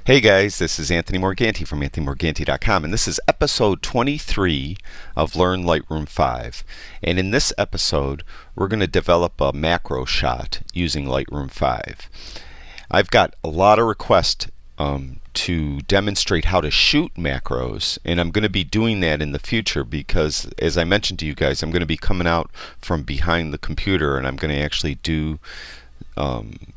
Hey guys, this is Anthony Morganti from AnthonyMorganti.com, and this is episode 23 of Learn Lightroom 5. And in this episode, we're going to develop a macro shot using Lightroom 5. I've got a lot of requests to demonstrate how to shoot macros, and I'm going to be doing that in the future because, as I mentioned to you guys, I'm going to be coming out from behind the computer and I'm going to actually do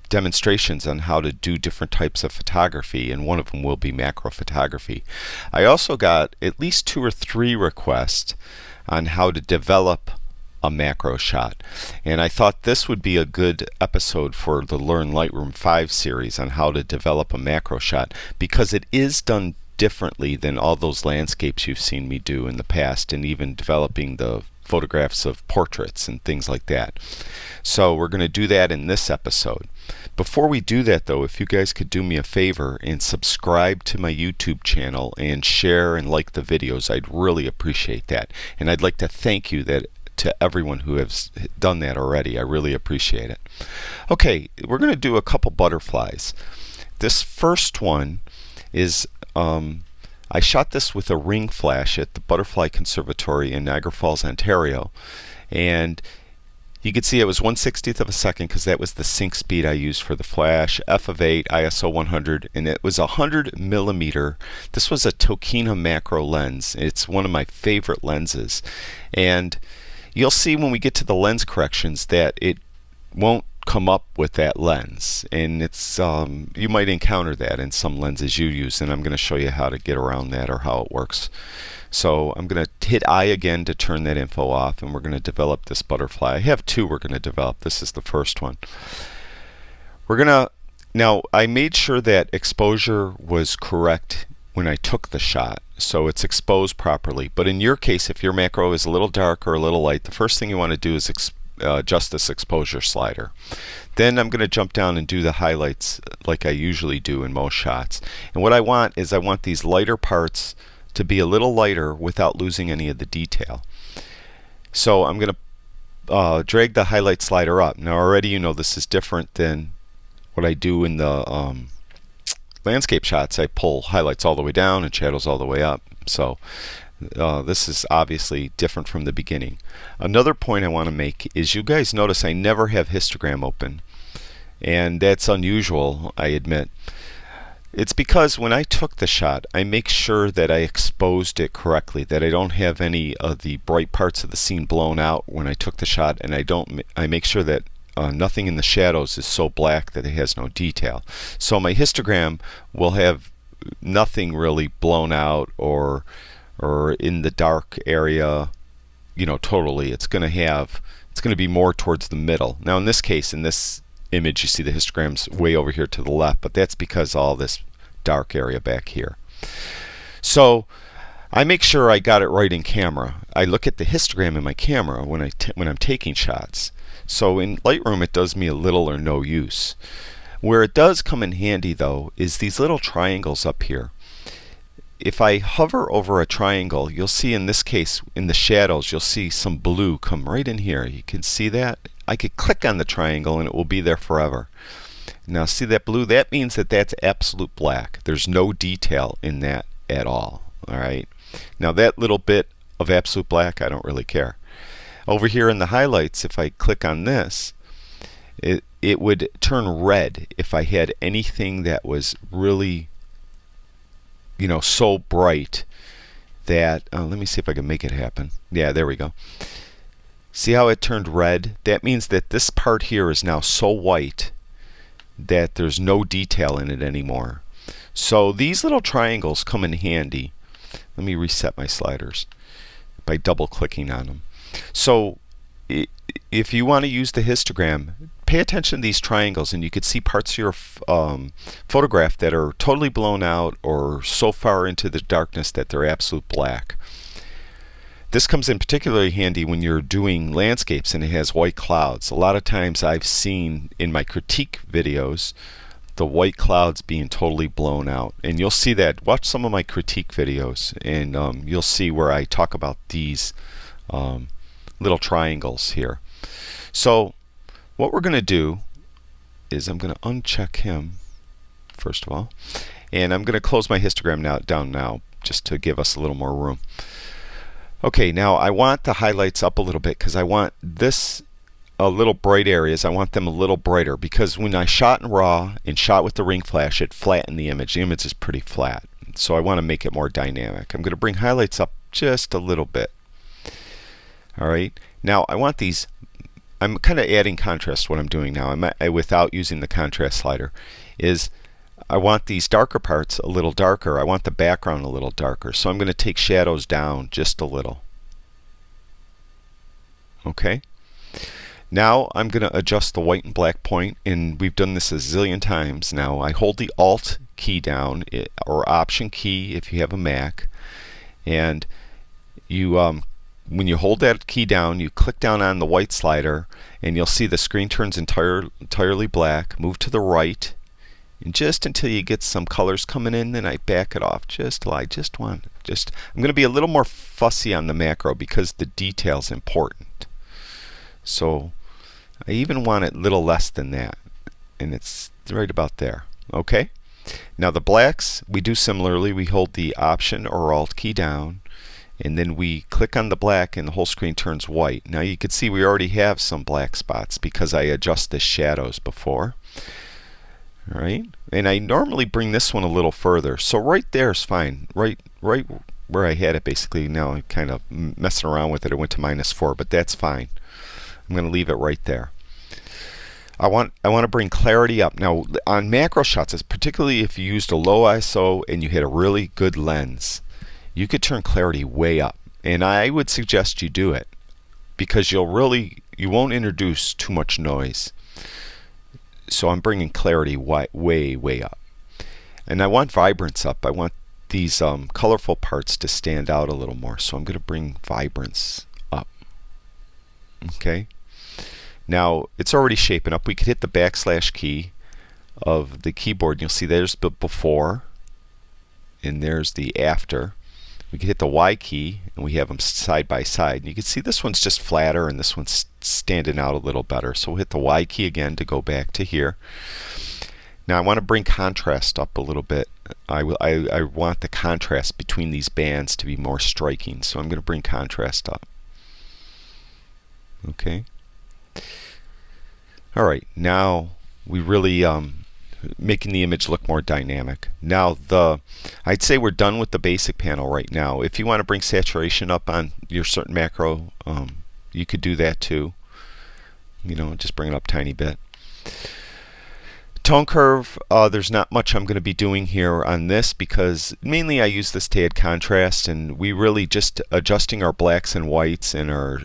demonstrations on how to do different types of photography, and one of them will be macro photography. I also got at least 2 or 3 requests on how to develop a macro shot, and I thought this would be a good episode for the Learn Lightroom 5 series on how to develop a macro shot, because it is done differently than all those landscapes you've seen me do in the past, and even developing the photographs of portraits and things like that. So we're going to do that in this episode. Before we do that though, if you guys could do me a favor and subscribe to my YouTube channel and share and like the videos, I'd really appreciate that. And I'd like to thank you to everyone who has done that already. I really appreciate it. Okay, we're going to do a couple butterflies. This first one is I shot this with a ring flash at the Butterfly Conservatory in Niagara Falls, Ontario, and you can see it was 1/60th of a second because that was the sync speed I used for the flash, f of 8, ISO 100, and it was 100 millimeter. This was a Tokina macro lens. It's one of my favorite lenses, and you'll see when we get to the lens corrections that it won't come up with that lens, and it's you might encounter that in some lenses you use, and I'm going to show you how to get around that or how it works. So I'm going to hit I again to turn that info off, and we're going to develop this butterfly. I have 2 we're going to develop. This is the first one. We're going to, now I made sure that exposure was correct when I took the shot, so it's exposed properly. But in your case, if your macro is a little dark or a little light, the first thing you want to do is adjust this exposure slider. Then I'm going to jump down and do the highlights like I usually do in most shots. And what I want is I want these lighter parts to be a little lighter without losing any of the detail. So I'm going to drag the highlight slider up. Now already you know this is different than what I do in the landscape shots. I pull highlights all the way down and shadows all the way up. So this is obviously different from the beginning. Another point I want to make is you guys notice I never have histogram open, and that's unusual, I admit. It's because when I took the shot, I make sure that I exposed it correctly, that I don't have any of the bright parts of the scene blown out when I took the shot, and I make sure that nothing in the shadows is so black that it has no detail. So my histogram will have nothing really blown out or in the dark area, you know, totally. It's going to be more towards the middle. Now in this case, in this image, you see the histogram's way over here to the left, but that's because all this dark area back here. So I make sure I got it right in camera. I look at the histogram in my camera when I'm taking shots. So in Lightroom it does me a little or no use. Where it does come in handy though is these little triangles up here. If I hover over a triangle, you'll see in this case in the shadows you'll see some blue come right in here. You can see that. I could click on the triangle and it will be there forever. Now see that blue? That means that that's absolute black. There's no detail in that at all. Alright. Now that little bit of absolute black, I don't really care. Over here in the highlights, if I click on this, it would turn red if I had anything that was really, you know, so bright that let me see if I can make it happen. Yeah, there we go. See how it turned red? That means that this part here is now so white that there's no detail in it anymore. So these little triangles come in handy. Let me reset my sliders by double clicking on them. So if you want to use the histogram, pay attention to these triangles, and you could see parts of your photograph that are totally blown out or so far into the darkness that they're absolute black. This comes in particularly handy when you're doing landscapes and it has white clouds. A lot of times I've seen in my critique videos the white clouds being totally blown out, and you'll see that. Watch some of my critique videos and you'll see where I talk about these little triangles here. So what we're going to do is I'm going to uncheck him first of all, And I'm going to close my histogram down now just to give us a little more room. Okay, now I want the highlights up a little bit because I want this a little bright areas. I want them a little brighter because when I shot in RAW and shot with the ring flash, it flattened the image. The image is pretty flat. So I want to make it more dynamic. I'm going to bring highlights up just a little bit. Alright, now I want these, I'm kind of adding contrast to what I'm doing now without using the contrast slider, is I want these darker parts a little darker. I want the background a little darker. So I'm going to take shadows down just a little. Okay. Now I'm going to adjust the white and black point, and we've done this a zillion times now. I hold the Alt key down, or Option key if you have a Mac, and you when you hold that key down, you click down on the white slider, and you'll see the screen turns entirely black. Move to the right, and just until you get some colors coming in, then I back it off just till I'm going to be a little more fussy on the macro because the detail's important. So I even want it a little less than that, and it's right about there. Okay? Now the blacks, we do similarly. We hold the Option or Alt key down, and then we click on the black and the whole screen turns white. Now you can see we already have some black spots because I adjust the shadows before. Alright, and I normally bring this one a little further. So right there is fine. Right where I had it basically. Now I'm kind of messing around with it. It went to -4, but that's fine. I'm going to leave it right there. I want to bring clarity up. Now on macro shots, particularly if you used a low ISO and you had a really good lens, you could turn clarity way up, and I would suggest you do it because you won't introduce too much noise. So I'm bringing clarity way up, and I want vibrance up. I want these colorful parts to stand out a little more, so I'm going to bring vibrance up. Okay, now it's already shaping up. We could hit the backslash key of the keyboard, and you'll see there's the before and there's the after. We can hit the Y key, and we have them side by side. And you can see this one's just flatter, and this one's standing out a little better. So we'll hit the Y key again to go back to here. Now I want to bring contrast up a little bit. I want the contrast between these bands to be more striking. So I'm going to bring contrast up. Okay. All right. Now we really making the image look more dynamic. Now I'd say we're done with the basic panel right now. If you want to bring saturation up on your certain macro, you could do that too. Just bring it up a tiny bit. Tone curve, there's not much I'm going to be doing here on this because mainly I use this to add contrast, and we really just adjusting our blacks and whites and our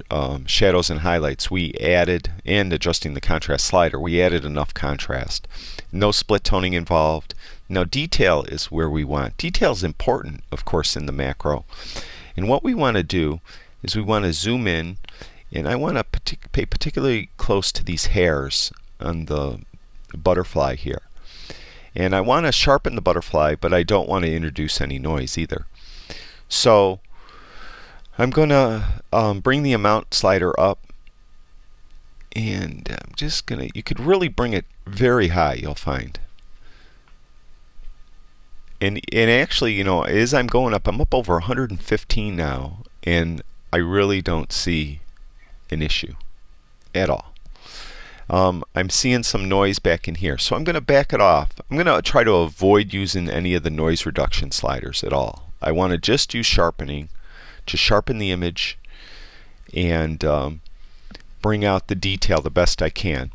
shadows and highlights. We added, and adjusting the contrast slider, we added enough contrast. No split toning involved. Now detail is where we want. Detail is important, of course, in the macro. And what we want to do is we want to zoom in, and I want to pay particularly close to these hairs on the butterfly here. And I want to sharpen the butterfly, but I don't want to introduce any noise either. So I'm going to bring the amount slider up, and I'm just going to, you could really bring it very high, you'll find. And actually, as I'm going up, I'm up over 115 now, and I really don't see an issue at all. I'm seeing some noise back in here, so I'm going to back it off. I'm going to try to avoid using any of the noise reduction sliders at all. I want to just use sharpening to sharpen the image and bring out the detail the best I can.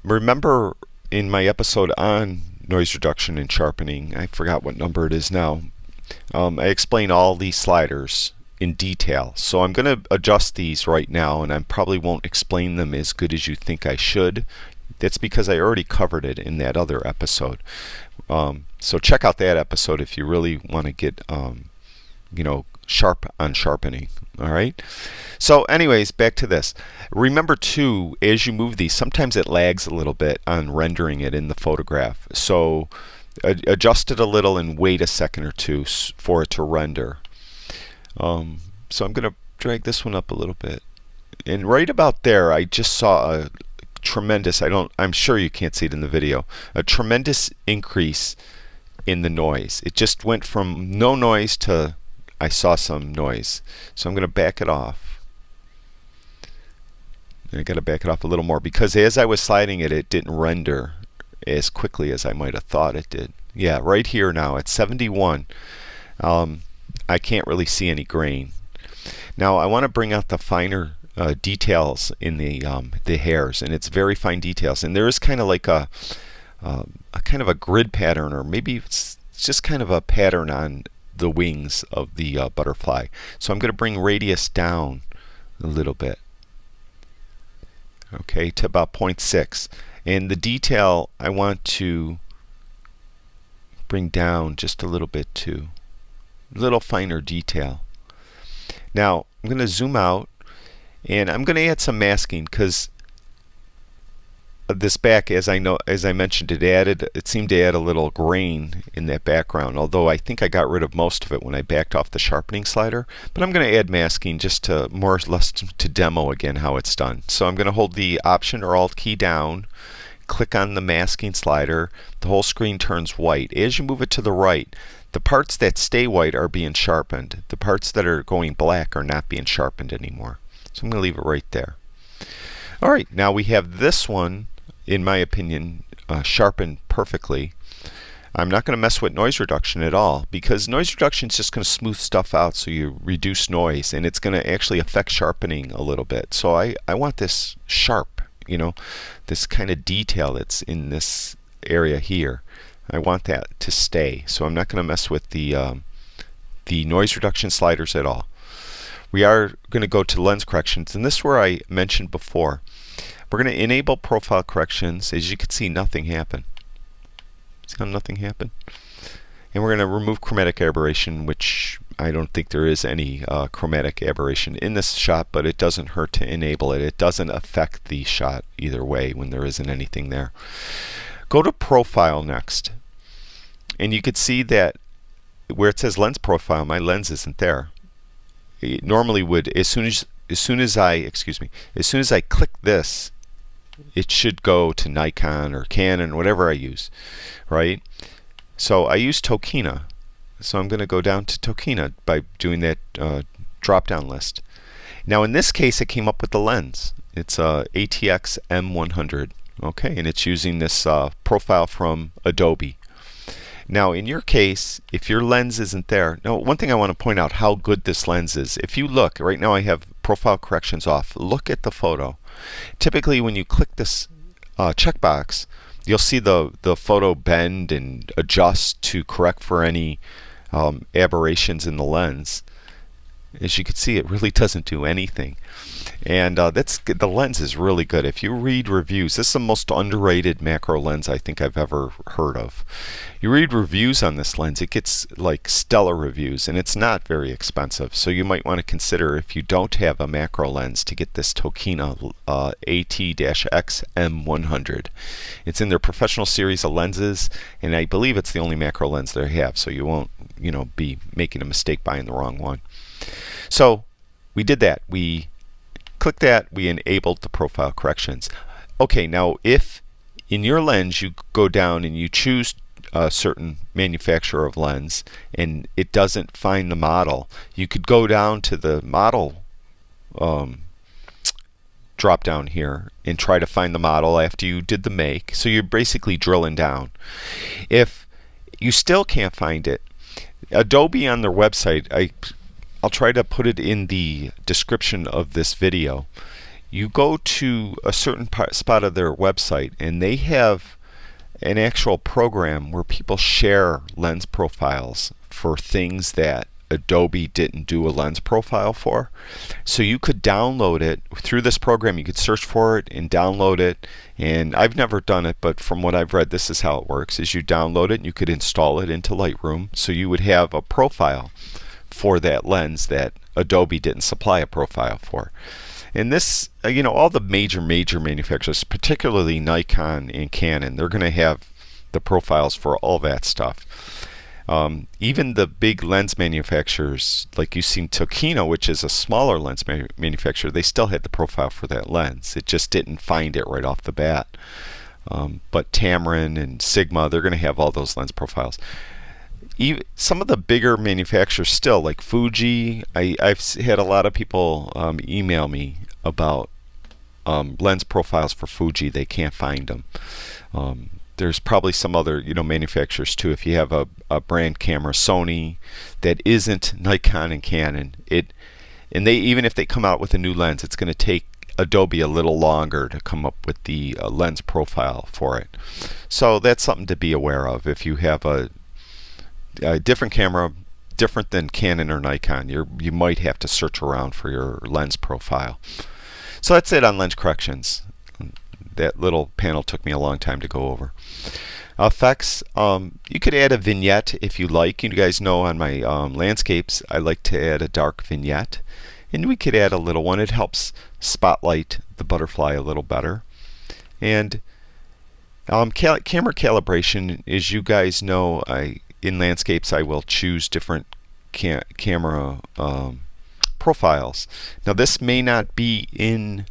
Remember in my episode on noise reduction and sharpening, I forgot what number it is now, I explain all these sliders in detail. So I'm going to adjust these right now, and I probably won't explain them as good as you think I should. That's because I already covered it in that other episode. So check out that episode if you really want to get sharp on sharpening. Alright? So anyways, back to this. Remember too, as you move these, sometimes it lags a little bit on rendering it in the photograph. So adjust it a little and wait a second or two for it to render. So I'm going to drag this one up a little bit, and right about there I just saw a tremendous, I'm sure you can't see it in the video, a tremendous increase in the noise. It just went from no noise to I saw some noise. So I'm going to back it off. I got to back it off a little more because as I was sliding it, it didn't render as quickly as I might have thought it did. Yeah, right here now at 71, I can't really see any grain. Now I want to bring out the finer details in the hairs, and it's very fine details. And there is kind of like a kind of a grid pattern, or maybe it's just kind of a pattern on the wings of the butterfly. So I'm going to bring radius down a little bit, okay, to about 0.6. And the detail I want to bring down just a little bit too, a little finer detail. Now I'm going to zoom out, and I'm going to add some masking because this back, as I mentioned, it seemed to add a little grain in that background, although I think I got rid of most of it when I backed off the sharpening slider. But I'm going to add masking just to more or less to demo again how it's done. So I'm going to hold the Option or Alt key down, click on the masking slider, the whole screen turns white. As you move it to the right, the parts that stay white are being sharpened. The parts that are going black are not being sharpened anymore. So I'm going to leave it right there. Alright, now we have this one, in my opinion, sharpened perfectly. I'm not going to mess with noise reduction at all because noise reduction is just going to smooth stuff out, so you reduce noise, and it's going to actually affect sharpening a little bit. So I want this sharp, you know, this kind of detail that's in this area here. I want that to stay. So I'm not going to mess with the noise reduction sliders at all. We are going to go to lens corrections, and this is where I mentioned before. We're going to enable profile corrections. As you can see, nothing happened. See how nothing happened? And we're going to remove chromatic aberration, which I don't think there is any chromatic aberration in this shot, but it doesn't hurt to enable it. It doesn't affect the shot either way when there isn't anything there. Go to profile next, and you could see that where it says lens profile, my lens isn't there. It normally would, as soon as I click this, it should go to Nikon or Canon, whatever I use, right? So I use Tokina, so I'm going to go down to Tokina by doing that drop-down list. Now in this case, it came up with the lens. It's a ATX M100, okay, and it's using this profile from Adobe. Now in your case, if your lens isn't there, now one thing I want to point out how good this lens is. If you look, right now I have profile corrections off. Look at the photo. Typically when you click this checkbox, you'll see the photo bend and adjust to correct for any aberrations in the lens. As you can see, it really doesn't do anything. And the lens is really good. If you read reviews, this is the most underrated macro lens I think I've ever heard of. You read reviews on this lens, it gets like stellar reviews, and it's not very expensive. So you might want to consider, if you don't have a macro lens, to get this Tokina AT-X M100. It's in their professional series of lenses, and I believe it's the only macro lens they have, so you won't, you know, be making a mistake buying the wrong one. So we did that. We clicked that. We enabled the profile corrections. Okay, now if in your lens you go down and you choose a certain manufacturer of lens and it doesn't find the model, you could go down to the model drop down here and try to find the model after you did the make. So you're basically drilling down. If you still can't find it, Adobe on their website, I'll try to put it in the description of this video. You go to a certain spot of their website, and they have an actual program where people share lens profiles for things that Adobe didn't do a lens profile for. So you could download it through this program. You could search for it and download it. And I've never done it, but from what I've read, this is how it works: is you download it and you could install it into Lightroom, so you would have a profile for that lens that Adobe didn't supply a profile for. And this, you know, all the major manufacturers, particularly Nikon and Canon, they're going to have the profiles for all that stuff. Even the big lens manufacturers, like you've seen Tokina, which is a smaller lens manufacturer, they still had the profile for that lens. It just didn't find it right off the bat. But Tamron and Sigma, they're going to have all those lens profiles. Even some of the bigger manufacturers still, like Fuji, I've had a lot of people email me about lens profiles for Fuji. They can't find them. There's probably some other manufacturers too. If you have a brand camera, Sony, that isn't Nikon and Canon, and they, even if they come out with a new lens, it's going to take Adobe a little longer to come up with the lens profile for it. So that's something to be aware of. If you have a different camera, different than Canon or Nikon, you might have to search around for your lens profile. So that's it on lens corrections. That little panel took me a long time to go over. Effects, you could add a vignette if you like. You guys know on my landscapes I like to add a dark vignette, and we could add a little one. It helps spotlight the butterfly a little better. And camera calibration, as you guys know, in landscapes I will choose different camera profiles. Now this may not be in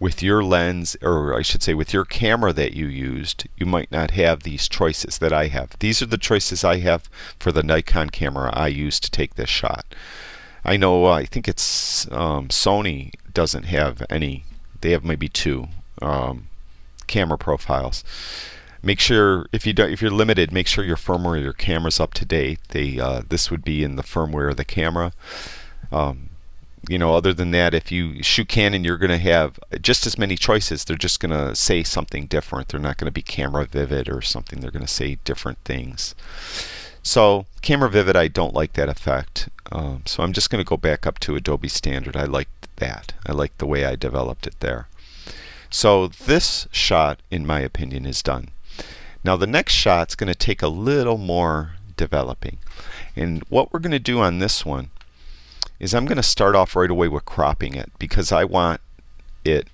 with your lens, or I should say with your camera that you used. You might not have these choices that I have. These are the choices I have for the Nikon camera I used to take this shot. I know, I think it's Sony doesn't have any. They have maybe two camera profiles. Make sure if you're limited, make sure your firmware of your camera's up to date. This would be in the firmware of the camera. Other than that, if you shoot Canon, you're going to have just as many choices. They're just going to say something different. They're not going to be camera vivid or something. They're going to say different things. So camera vivid, I don't like that effect. So I'm just going to go back up to Adobe Standard. I like that. I like the way I developed it there. So this shot, in my opinion, is done. Now the next shot's going to take a little more developing. And what we're going to do on this one is I'm going to start off right away with cropping it, because I want it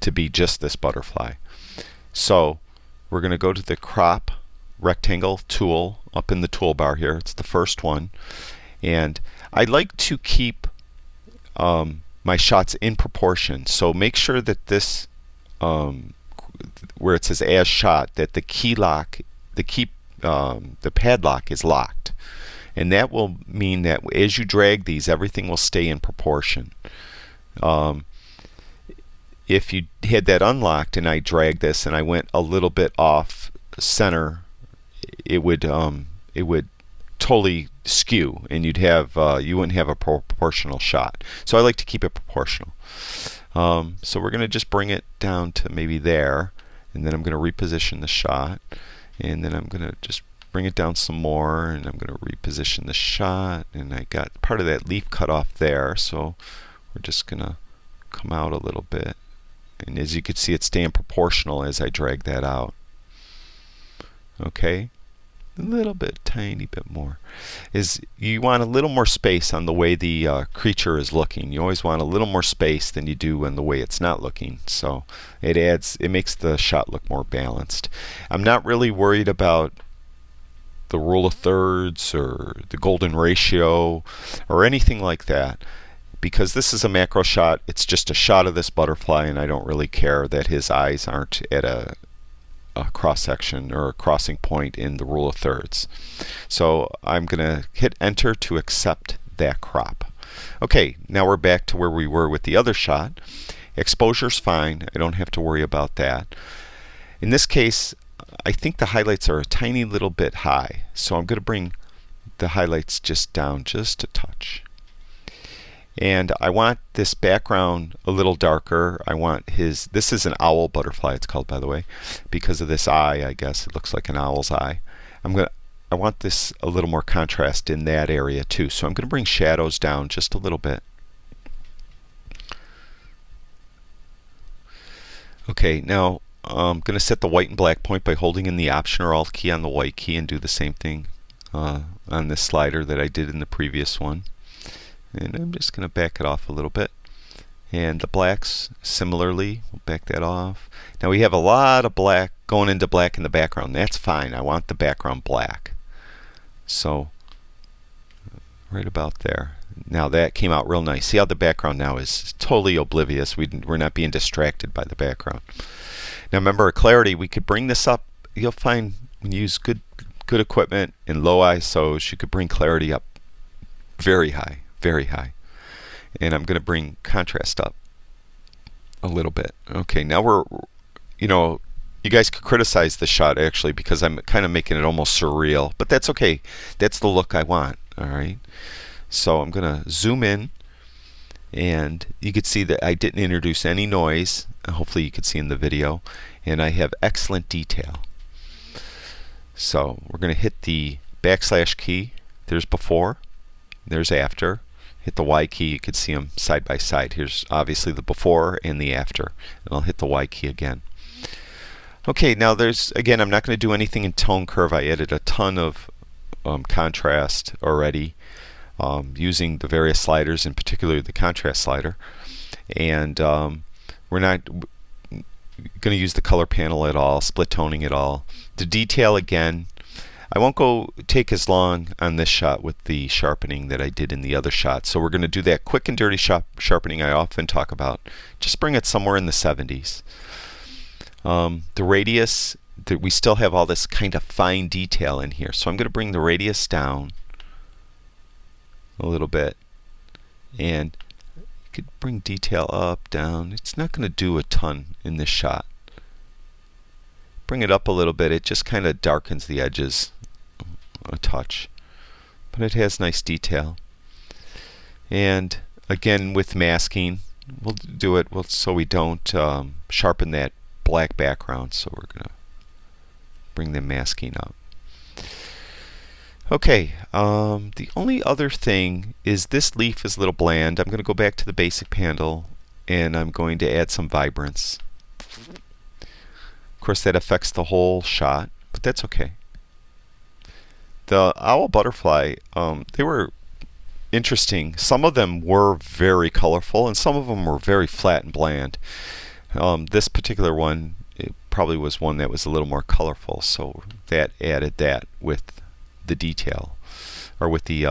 to be just this butterfly. So we're going to go to the crop rectangle tool up in the toolbar here. It's the first one, and I like to keep my shots in proportion. So make sure that this where it says as shot, that the padlock is locked. And that will mean that as you drag these, everything will stay in proportion. If you had that unlocked and I dragged this and I went a little bit off center, it would totally skew, and you wouldn't have a proportional shot. So I like to keep it proportional. So we're going to just bring it down to maybe there, and then I'm going to reposition the shot, and then I'm going to just bring it down some more, and I'm going to reposition the shot, and I got part of that leaf cut off there, so we're just going to come out a little bit, and as you can see, it's staying proportional as I drag that out. Okay, a little bit, tiny bit more. You want a little more space on the way the creature is looking. You always want a little more space than you do in the way it's not looking, so it makes the shot look more balanced. I'm not really worried about the rule of thirds or the golden ratio or anything like that, because this is a macro shot. It's just a shot of this butterfly, and I don't really care that his eyes aren't at a cross section or a crossing point in the rule of thirds. So I'm going to hit enter to accept that crop. Okay, now we're back to where we were with the other shot. Exposure's fine. I don't have to worry about that. In this case, I think the highlights are a tiny little bit high, so I'm going to bring the highlights just down just a touch. And I want this background a little darker. I want this is an owl butterfly, it's called, by the way, because of this eye. I guess it looks like an owl's eye. I want this a little more contrast in that area too, so I'm going to bring shadows down just a little bit. Okay, now I'm going to set the white and black point by holding in the Option or Alt key on the white key, and do the same thing on this slider that I did in the previous one. And I'm just going to back it off a little bit. And the blacks, similarly, we'll back that off. Now we have a lot of black going into black in the background. That's fine. I want the background black. So right about there. Now that came out real nice. See how the background now is totally oblivious. We're not being distracted by the background. Now remember, clarity, we could bring this up. You'll find when you use good equipment in low ISOs, you could bring clarity up very high, very high. And I'm going to bring contrast up a little bit. Okay, now we're, you guys could criticize the shot actually because I'm kind of making it almost surreal, but that's okay. That's the look I want. All right. So I'm going to zoom in, and you can see that I didn't introduce any noise. Hopefully you can see in the video, and I have excellent detail. So we're going to hit the backslash key. There's before, there's after. Hit the Y key, you can see them side by side. Here's obviously the before and the after. And I'll hit the Y key again. Okay, now again, I'm not going to do anything in tone curve. I added a ton of contrast already using the various sliders, in particular the contrast slider. And we're not going to use the color panel at all, split toning at all. The detail, again, I won't take as long on this shot with the sharpening that I did in the other shot. So we're going to do that quick and dirty sharpening I often talk about. Just bring it somewhere in the 70s. The radius, we still have all this kind of fine detail in here. So I'm going to bring the radius down a little bit. And you could bring detail up, down. It's not going to do a ton in this shot. Bring it up a little bit. It just kind of darkens the edges a touch, but it has nice detail. And again, with masking, we'll do it so we don't sharpen that black background. So we're going to bring the masking up. Okay, the only other thing is this leaf is a little bland. I'm going to go back to the basic panel, and I'm going to add some vibrance. Of course, that affects the whole shot, but that's okay. The owl butterfly, they were interesting. Some of them were very colorful, and some of them were very flat and bland. This particular one, it probably was one that was a little more colorful, so that added that with the detail, or with the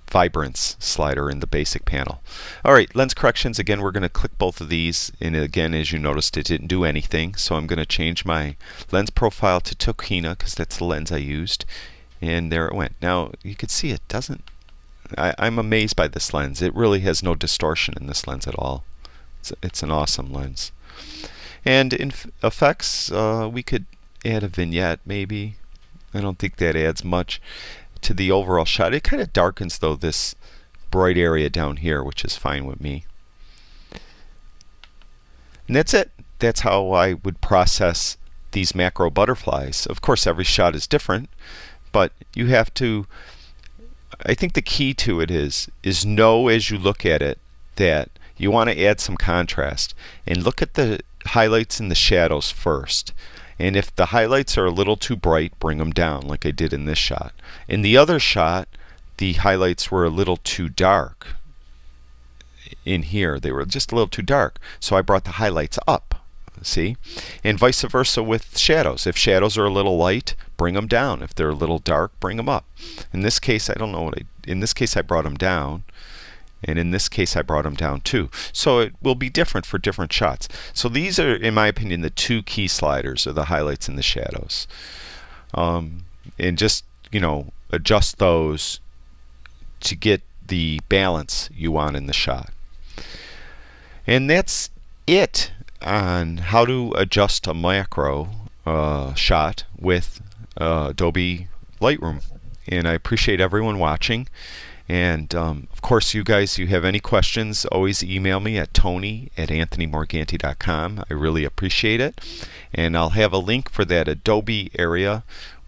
vibrance slider in the basic panel. Alright, lens corrections. Again, we're going to click both of these, and again, as you noticed, it didn't do anything. So I'm going to change my lens profile to Tokina because that's the lens I used, and there it went. Now you can see it doesn't. I'm amazed by this lens. It really has no distortion in this lens at all. It's an awesome lens. And in effects, we could add a vignette maybe. I don't think that adds much to the overall shot. It kind of darkens though this bright area down here, which is fine with me. And that's it. That's how I would process these macro butterflies. Of course, every shot is different, but you have to, I think the key to it is know as you look at it that you want to add some contrast, and look at the highlights and the shadows first. And if the highlights are a little too bright, bring them down like I did in this shot. In the other shot, the highlights were a little too dark. In here, they were just a little too dark. So I brought the highlights up, see? And vice versa with shadows. If shadows are a little light, bring them down. If they're a little dark, bring them up. In this case, I don't know what in this case I brought them down. And in this case I brought them down too. So it will be different for different shots. So these are, in my opinion, the two key sliders, are the highlights and the shadows. And just, adjust those to get the balance you want in the shot. And that's it on how to adjust a macro shot with Adobe Lightroom. And I appreciate everyone watching. And of course, you have any questions, always email me at tony@anthonymorganti.com. I really appreciate it. And I'll have a link for that Adobe area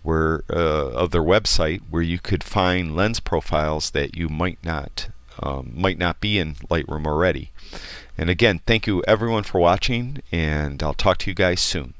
of their website where you could find lens profiles that you might not be in Lightroom already. And again, thank you everyone for watching, and I'll talk to you guys soon.